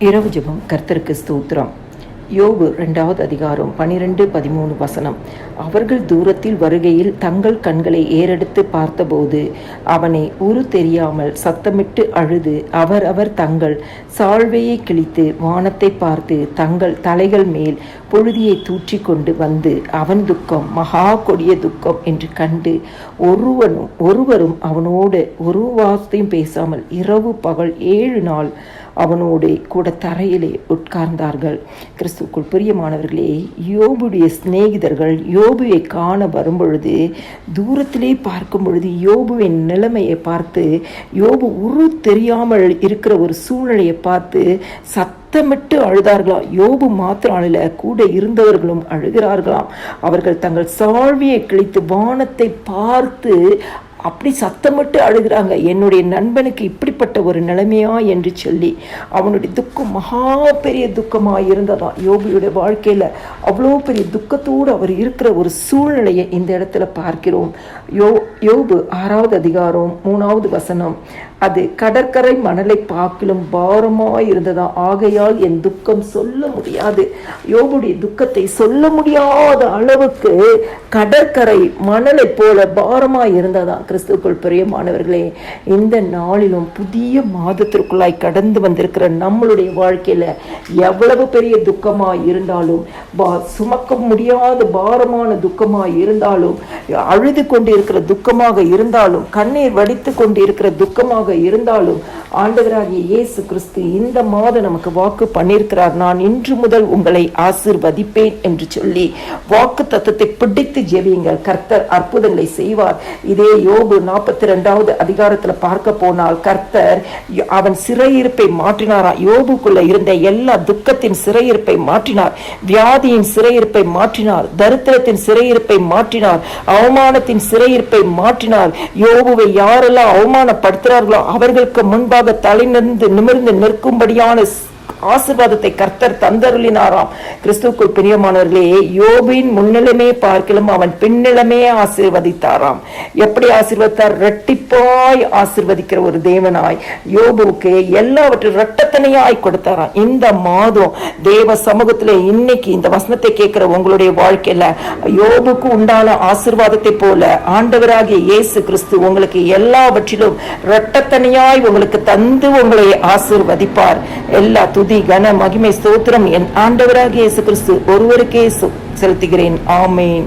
இரவு ஜெபம். கர்த்தருக்கு ஸ்தோத்திரம். யோபு 2வது அதிகாரம் 12-13 அவர்கள் தூரத்தில் வருகையில் தங்கள் கண்களை ஏறெடுத்து பார்த்தபோது அவனை உரு தெரியாமல் சத்தமிட்டு அழுது அவர் தங்கள் சால்வையை கிழித்து வானத்தை பார்த்து தங்கள் தலைகள் மேல் பொழுதியை தூற்றி கொண்டு வந்து அவன் துக்கம் மகா கொடிய துக்கம் என்று கண்டு ஒருவரும் அவனோடு ஒரு வார்த்தையும் பேசாமல் இரவு பகல் 7 நாள் அவனோடு கூட தரையிலே உட்கார்ந்தார்கள். கிறிஸ்துவுக்குள் பிரியமானவர்களே, யோபுடைய சிநேகிதர்கள் யோபுவை காண வரும்பொழுது தூரத்திலே பார்க்கும் பொழுது யோபுவின் நிலைமையை பார்த்து, யோபு உரு தெரியாமல் இருக்கிற ஒரு சூழ்நிலையை பார்த்து சத்தமிட்டு அழுதார்களாம். யோபு மாத்திரம் அழல, கூட இருந்தவர்களும் அழுகிறார்களாம். அவர்கள் தங்கள் சால்வியை கிழித்து வானத்தை பார்த்து அப்படி சத்தமிட்டு அழுகிறாங்க. என்னுடைய நண்பனுக்கு இப்படிப்பட்ட ஒரு நிலைமையா என்று சொல்லி அவனுடைய துக்கம் மகா பெரிய துக்கமாக இருந்ததா. யோபுடைய வாழ்க்கையில் அவ்வளோ பெரிய துக்கத்தோடு அவர் இருக்கிற ஒரு சூழ்நிலையை இந்த இடத்துல பார்க்கிறோம். யோபு 6வது அதிகாரம் 3வது வசனம், அது கடற்கரை மணலை பார்க்கிலும் பாரமாய் இருந்ததா, ஆகையால் என் துக்கம் சொல்ல முடியாது. யோபுடைய துக்கத்தை சொல்ல முடியாத அளவுக்கு கடற்கரை மணலை போல பாரமாய் இருந்ததா. கிறிஸ்துவுக்குள் பிரியமானவர்களே, இந்த நாளிலும் புதிய மாதத்திற்குள்ளாய் கடந்து வந்திருக்கிற நம்மளுடைய வாழ்க்கையில எவ்வளவு பெரிய துக்கமாய் இருந்தாலும், சுமக்க முடியாத பாரமான துக்கமாய் இருந்தாலும், அழுது கொண்டு இருக்கிற துக்கமாக இருந்தாலும், கண்ணீர் வடித்து கொண்டு இருக்கிற துக்கமாக இருந்தாலும், ஆண்டவராகிய இயேசு கிறிஸ்து இந்த மாதம் நமக்கு வாக்கு பண்ணியிருக்கிறார். நான் இன்று முதல் உங்களை ஆசீர்வதிப்பேன் என்று சொல்லி வாக்கு தத்தத்தை பிடித்து ஜெபியுங்கள். கர்த்தர் அற்புதங்களை செய்வார். இதே யோபு 42வது அதிகாரத்துல பார்க்க போனால், கர்த்தர் அவன் சிறையிருப்பை மாற்றினாராம். யோபுக்குள்ள இருந்த எல்லா துக்கத்தின் சிறையிருப்பை மாற்றினார், வியாதியின் சிறையிருப்பை மாற்றினார், தரித்திரத்தின் சிறையிருப்பை மாற்றினார், அவமானத்தின் சிறையிருப்பை மாற்றினார். யோபுவை யாரெல்லாம் அவமானப்படுத்துகிறார்களோ அவர்களுக்கு முன்பாக தலை நிமிர்ந்து நிற்கும்படியான ஆசீர்வாதத்தை கர்த்தர் தந்தருளினாராம். கிறிஸ்துவுக்குள் பிரியமானவர்களே, யோபின் முன்னிலைமே பார்க்கலாம் அவன் பின்னிலமே ஆசீர்வதித்தாராம். எப்படி ஆசீர்வதித்தார்? இரட்டிப்பாய் ஆசீர்வதிக்கிற ஒரு தேவனாய் யோபுவுக்கு எல்லாவற்றையும் இரட்டத்தனையாய் கொடுத்தாராம். இந்த மாதம் தேவ சமூகத்திலே இன்னைக்கு இந்த வசனத்தை கேட்கிற உங்களுடைய வாழ்க்கையில யோபுக்கு உண்டான ஆசீர்வாதத்தை போல ஆண்டவராகிய இயேசு கிறிஸ்து உங்களுக்கு எல்லாவற்றிலும் இரட்டத்தனையாய் உங்களுக்கு தந்து உங்களை ஆசீர்வதிப்பார். எல்லா துதி கன மகிமை ஸ்தோத்திரம் என் ஆண்டவராகிய இயேசு கிறிஸ்து ஒருவருக்கே செலுத்துகிறேன். ஆமென்.